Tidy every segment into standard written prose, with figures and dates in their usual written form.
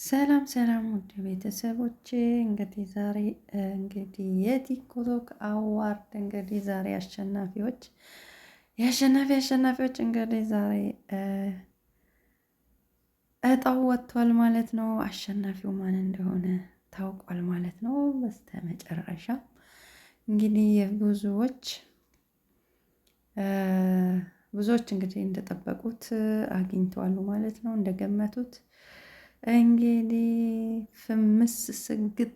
ሰላም ሰላም ውድ ቤተሰቦቼ ዛሬ የቲክቶክ አዋርድ ዛሬ አሸናፊዎች ዛሬ እጣው ወጥቷል ማለት ነው። አሸናፊው ማን እንደሆነ ታውቋል ማለት ነው። በስተመጨረሻ የብዙዎች ብዙዎች እንደጠበቁት አግኝተዋል ማለት ነው። እንደገመቱት ፍምስ ስግጥ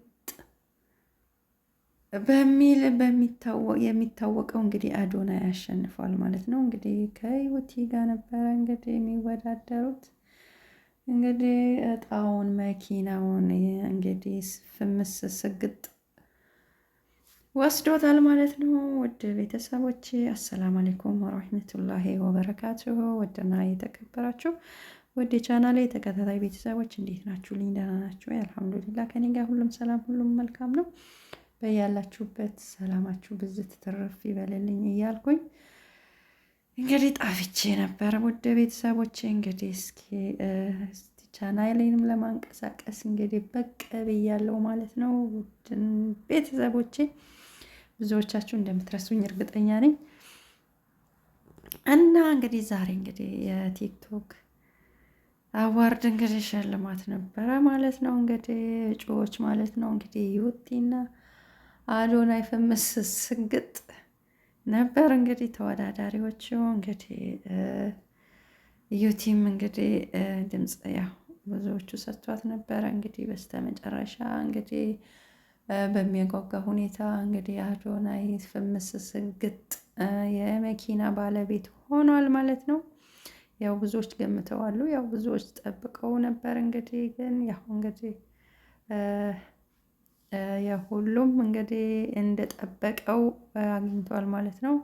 በሚል የሚታወቀው አዶናይ ያሸንፏል ማለት ነው። ከዩቲ ጋር ነበረ የሚወዳደሩት እጣውን መኪናውን ፍምስ ስግጥ ወስዶታል ማለት ነው። ውድ ቤተሰቦቼ አሰላሙ አለይኩም ወራህመቱላሂ ወበረካቱሁ። ውድና የተከበራችሁ ውድ የቻናሌ ተከታታይ ቤተሰቦች እንዴት ናችሁ? ልኝ ደህና ናችሁ? አልሐምዱሊላህ ከኔ ጋር ሁሉም ሰላም፣ ሁሉም መልካም ነው። በያላችሁበት ሰላማችሁ ብዝት ትርፍ ይበልልኝ እያልኩኝ ጣፍቼ ነበር። ውድ ቤተሰቦቼ እስኪ ቻናሌንም ለማንቀሳቀስ በቅ ብያለሁ ማለት ነው። ውድ ቤተሰቦቼ ብዙዎቻችሁ እንደምትረሱኝ እርግጠኛ ነኝ እና ዛሬ የቲክቶክ አዋርድ ሽልማት ነበረ ማለት ነው። እጩዎች ማለት ነው ዩቲና አዶናይ ፍምስ ስግጥ ነበር ተወዳዳሪዎቹ። ዩቲም ድምጽ ያው ብዙዎቹ ሰጥቷት ነበረ። በስተመጨረሻ በሚያጓጓ ሁኔታ አዶናይ ፍምስ ስግጥ የመኪና ባለቤት ሆኗል ማለት ነው። ያው ብዙዎች ገምተዋሉ፣ ያው ብዙዎች ጠብቀው ነበር። ግን ያው ሁሉም እንደጠበቀው አግኝቷል ማለት ነው።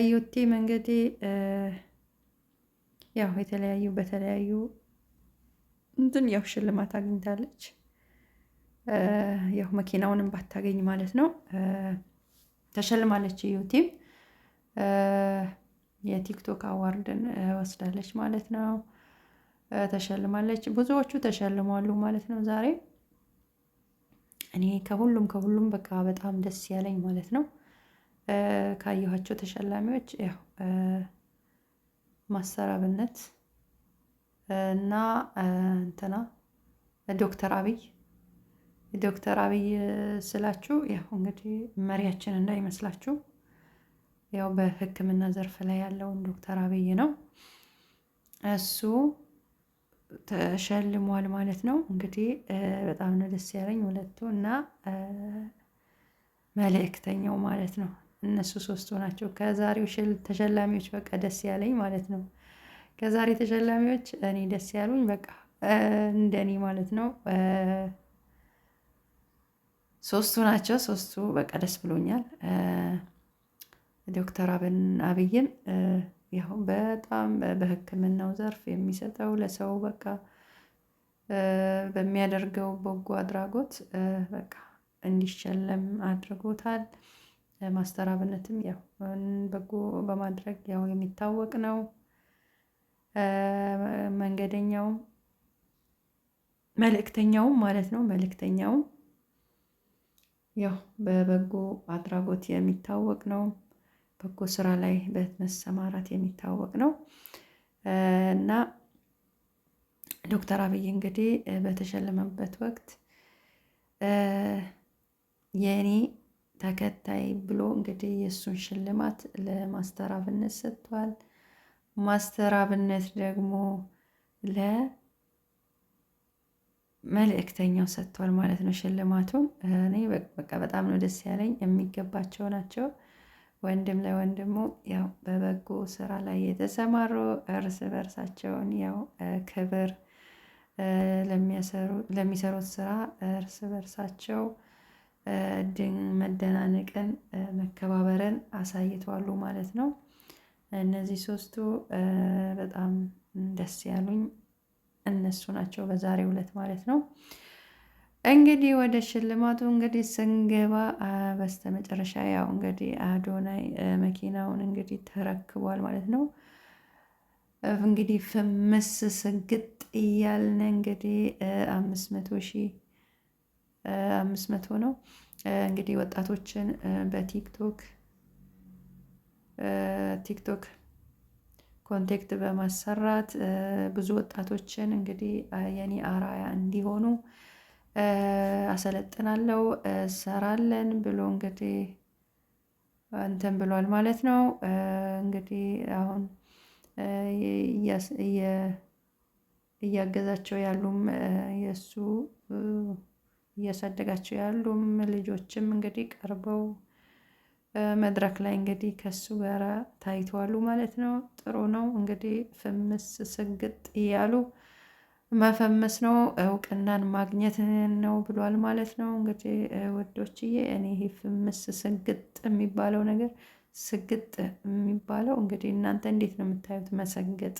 ዩቲም ያው በተለያዩ ያው ሽልማት አግኝታለች። ያው መኪናውንም ባታገኝ ማለት ነው ተሸልማለች። ዩቲም የቲክቶክ አዋርድን ወስዳለች ማለት ነው። ተሸልማለች። ብዙዎቹ ተሸልመዋል ማለት ነው። ዛሬ እኔ ከሁሉም በቃ በጣም ደስ ያለኝ ማለት ነው ካየኋቸው ተሸላሚዎች ያው ማስተር አብነት እና ዶክተር አብይ ስላችሁ ያው መሪያችን እንዳይመስላችሁ ያው በሕክምና ዘርፍ ላይ ያለውን ዶክተር አብይ ነው። እሱ ተሸልሟል ማለት ነው። በጣም ነው ደስ ያለኝ ሁለቱ እና መልእክተኛው ማለት ነው። እነሱ ሶስቱ ናቸው ከዛሬው ተሸላሚዎች በቃ ደስ ያለኝ ማለት ነው። ከዛሬ ተሸላሚዎች እኔ ደስ ያሉኝ በቃ እንደኔ ማለት ነው ሶስቱ ናቸው። ሶስቱ በቃ ደስ ብሎኛል። ዶክተር አብይን ያው በጣም በሕክምናው ዘርፍ የሚሰጠው ለሰው በቃ በሚያደርገው በጎ አድራጎት በቃ እንዲሸለም አድርጎታል። ማስተር አብነትም ያው በጎ በማድረግ ያው የሚታወቅ ነው። መንገደኛውም መልእክተኛውም ማለት ነው። መልእክተኛውም ያው በበጎ አድራጎት የሚታወቅ ነው። በጎ ስራ ላይ በመሰማራት የሚታወቅ ነው እና ዶክተር አብይ በተሸለመበት ወቅት የኔ ተከታይ ብሎ የእሱን ሽልማት ለማስተር አብነት ሰጥቷል። ማስተር አብነት ደግሞ ለመልእክተኛው ሰጥቷል ማለት ነው ሽልማቱን። እኔ በቃ በጣም ነው ደስ ያለኝ። የሚገባቸው ናቸው። ወንድም ለወንድሙ ያው በበጎ ስራ ላይ የተሰማሩ እርስ በርሳቸውን ያው ክብር ለሚሰሩት ስራ እርስ በርሳቸው መደናነቅን፣ መከባበርን አሳይተዋሉ ማለት ነው። እነዚህ ሶስቱ በጣም ደስ ያሉኝ እነሱ ናቸው በዛሬው ዕለት ማለት ነው። ወደ ሽልማቱ ስንገባ በስተመጨረሻ ያው አዶናይ መኪናውን ተረክቧል ማለት ነው። እንግዲህ ፍምስ ስግጥ እያልን እንግዲህ 500,000 500 ነው እንግዲህ ወጣቶችን ቲክቶክ ኮንቴክት በማሰራት ብዙ ወጣቶችን እንግዲህ የኔ አራያ እንዲሆኑ አሰለጥናለሁ እሰራለን ብሎ እንግዲህ እንትን ብሏል ማለት ነው። እንግዲህ አሁን እያገዛቸው ያሉም የእሱ እያሳደጋቸው ያሉም ልጆችም እንግዲህ ቀርበው መድረክ ላይ እንግዲህ ከሱ ጋር ታይተዋሉ ማለት ነው። ጥሩ ነው እንግዲህ ፍምስ ስግጥ እያሉ መፈመስ ነው እውቅናን ማግኘት ነው ብሏል ማለት ነው። እንግዲህ ውዶችዬ እኔ ይሄ ፍምስ ስግጥ የሚባለው ነገር ስግጥ የሚባለው እንግዲህ እናንተ እንዴት ነው የምታዩት? መሰገጥ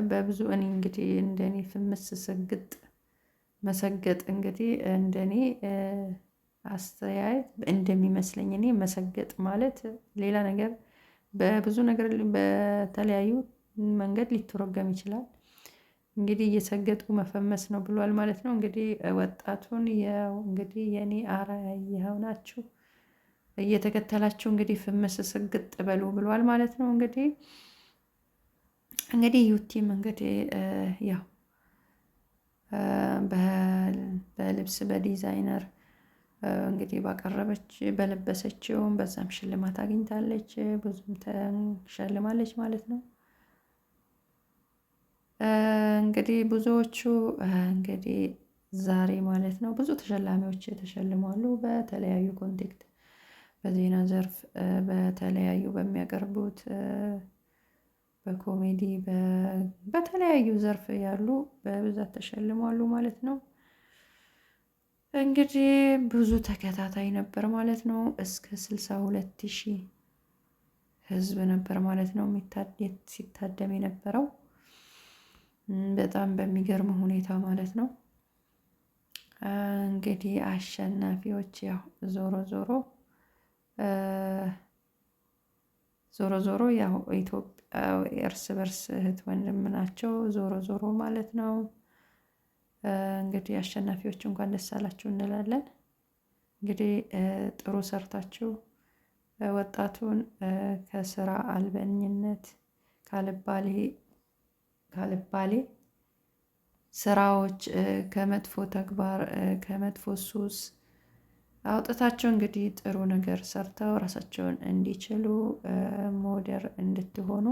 በብዙ እኔ እንግዲህ እንደኔ ፍምስ ስግጥ መሰገጥ እንግዲህ እንደኔ አስተያየት እንደሚመስለኝ እኔ መሰገጥ ማለት ሌላ ነገር በብዙ ነገር በተለያዩ መንገድ ሊተረጎም ይችላል። እንግዲህ እየሰገጡ መፈመስ ነው ብሏል ማለት ነው። እንግዲህ ወጣቱን ያው እንግዲህ የኔ አርአያ ናችሁ እየተከተላችሁ እንግዲህ ፍምስ ስግጥ በሉ ብሏል ማለት ነው። እንግዲህ ዩቲም እንግዲህ ያው በልብስ በዲዛይነር እንግዲህ ባቀረበች በለበሰችውም በዛም ሽልማት አግኝታለች ብዙም ተሸልማለች ማለት ነው። እንግዲህ ብዙዎቹ እንግዲህ ዛሬ ማለት ነው ብዙ ተሸላሚዎች ተሸልመዋል በተለያዩ ኮንቴክት በዜና ዘርፍ በተለያዩ በሚያቀርቡት በኮሜዲ በተለያዩ ዘርፍ ያሉ በብዛት ተሸልመዋል ማለት ነው። እንግዲህ ብዙ ተከታታይ ነበር ማለት ነው እስከ 62,000 ህዝብ ነበር ማለት ነው ሲታደም የነበረው በጣም በሚገርም ሁኔታ ማለት ነው። እንግዲህ አሸናፊዎች ያው ዞሮ ያው ኢትዮጵያ እርስ በርስ እህት ወንድም ናቸው ዞሮ ማለት ነው። እንግዲህ አሸናፊዎች እንኳን ደስ አላችሁ እንላለን። እንግዲህ ጥሩ ሰርታችሁ ወጣቱን ከስራ አልበኝነት ካልባሌ ስራዎች ከመጥፎ ተግባር ከመጥፎ ሱስ አውጥታቸው እንግዲህ ጥሩ ነገር ሰርተው ራሳቸውን እንዲችሉ ሞዴል እንድትሆኑ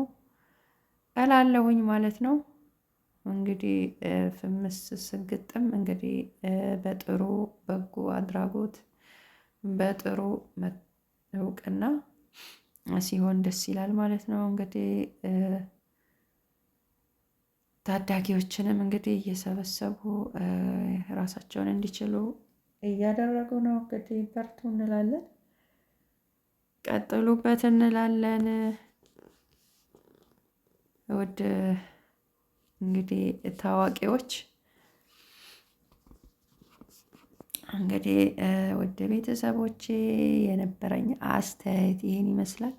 እላለሁኝ ማለት ነው። እንግዲህ ፍምስ ስግጥም እንግዲህ በጥሩ በጎ አድራጎት በጥሩ እውቅና ሲሆን ደስ ይላል ማለት ነው። እንግዲህ ታዳጊዎችንም እንግዲህ እየሰበሰቡ ራሳቸውን እንዲችሉ እያደረጉ ነው። እንግዲህ በርቱ እንላለን፣ ቀጥሉበት እንላለን። ውድ እንግዲህ ታዋቂዎች እንግዲህ ውድ ቤተሰቦቼ የነበረኝ አስተያየት ይህን ይመስላል።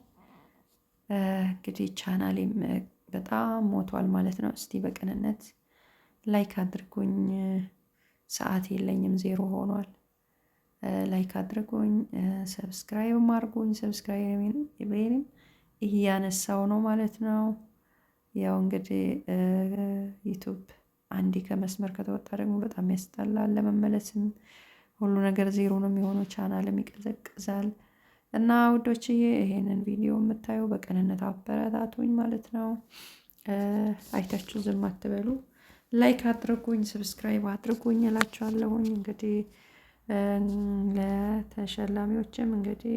እንግዲህ ቻናሌም በጣም ሞቷል ማለት ነው። እስቲ በቅንነት ላይክ አድርጉኝ። ሰዓት የለኝም 0 ሆኗል። ላይክ አድርጉኝ፣ ሰብስክራይብም አድርጉኝ። ሰብስክራይብም እያነሳው ነው ማለት ነው። ያው እንግዲህ ዩቱብ አንዴ ከመስመር ከተወጣ ደግሞ በጣም ያስጠላል። ለመመለስም ሁሉ ነገር 0 ነው የሚሆነው፣ ቻናልም ይቀዘቅዛል። እና ውዶችዬ ይሄንን ቪዲዮ የምታዩ በቅንነት አበረታቱኝ ማለት ነው። አይታችሁ ዝም አትበሉ። ላይክ አድርጉኝ፣ ሰብስክራይብ አድርጉኝ እላችኋለሁኝ። እንግዲህ ለተሸላሚዎችም እንግዲህ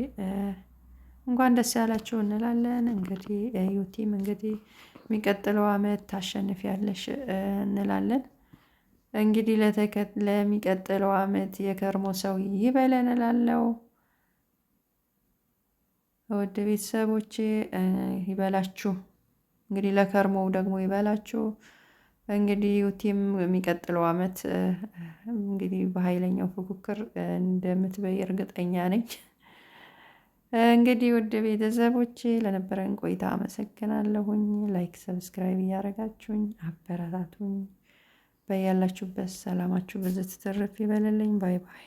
እንኳን ደስ ያላችሁ እንላለን። እንግዲህ ዩቲም እንግዲህ የሚቀጥለው አመት ታሸንፊያለሽ እንላለን። እንግዲህ ለሚቀጥለው አመት የከርሞ ሰው ይበለን እላለሁ። ውድ ቤተሰቦቼ ይበላችሁ። እንግዲህ ለከርሞው ደግሞ ይበላችሁ። እንግዲህ ዩቲም የሚቀጥለው አመት እንግዲህ በኃይለኛው ፉክክር እንደምትበይ እርግጠኛ ነኝ። እንግዲህ ውድ ቤተሰቦቼ ለነበረን ቆይታ አመሰግናለሁኝ። ላይክ ሰብስክራይብ እያደረጋችሁኝ አበረታቱኝ። በያላችሁበት ሰላማችሁ ብዙ ትትርፍ ይበልልኝ። ባይ ባይ።